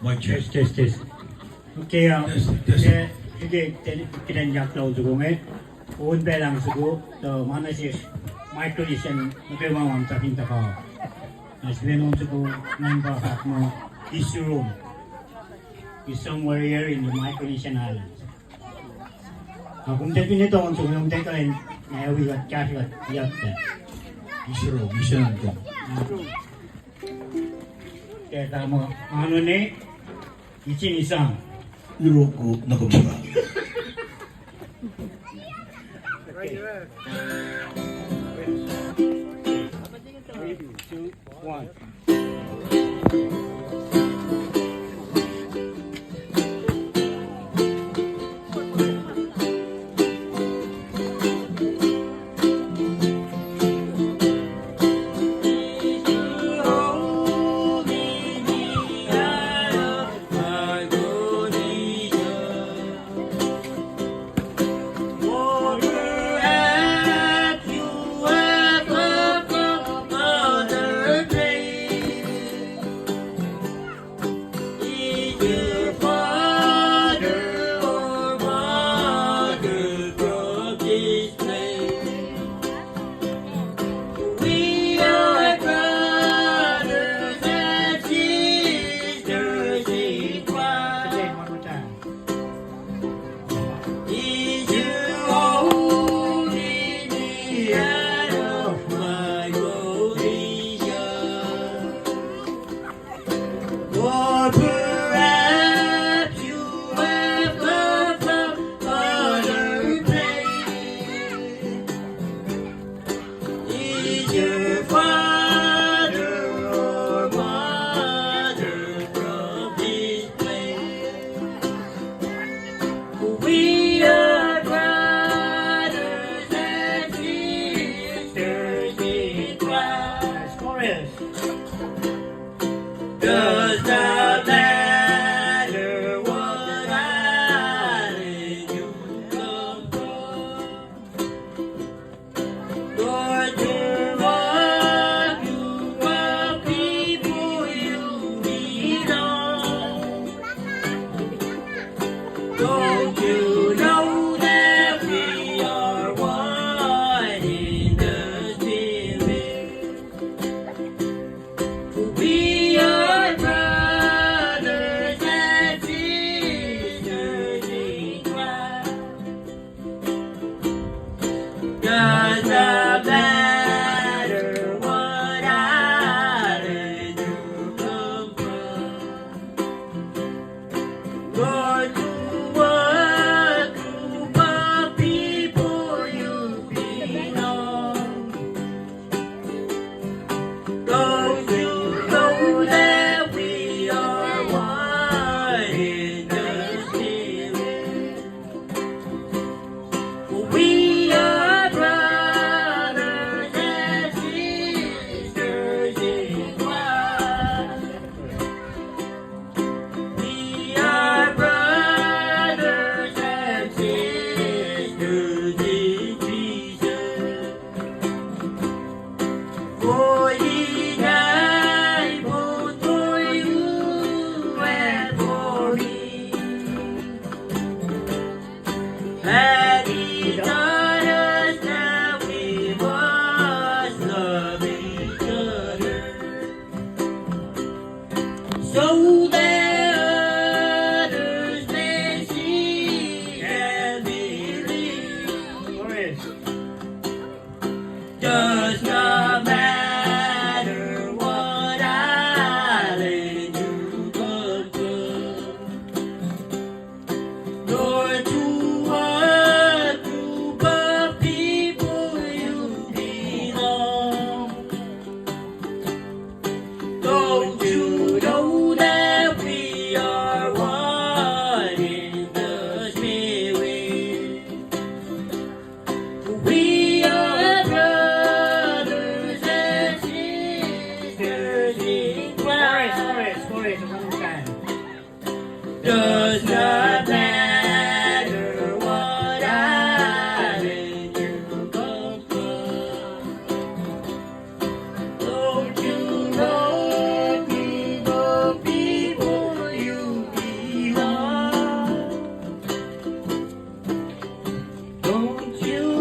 Mic check. Test. Okay, Test. 이게 그런 약도 주공에 온 밸런스고 또 만나시 마이크로니션 배우만 잡힌다가 스웨놈 주고 남바 뭐 issue room is somewhere here in the Micronesian Islands. kung definito kung sumiyong tekain na uwigat kahigat iyakta. 이슈로 미션한테. Kaya tamo ano ni 이진 이상. 이러고 나갑시다. Okay. 3, 2, 1. Does not matter what island you come from, Lord, you're one group of people you belong. Don't you know that we are one in the Spirit? We are brothers and sisters in Christ. Does not matter what island you come from, Lord, to what group of people you belong. Don't you know that we are one in the Spirit? We are brothers and sisters in Christ. We are brothers and sisters in Jesus. For He died both for you and for me, and He taught us that we must love each other, so that others may see and believe. Does not matter what island you come from, nor to what group of people you belong. Don't you know that we are one in the Spirit? We are brothers and sisters in Christ. Does not matter what island you come from. Don't you know the people you Don't you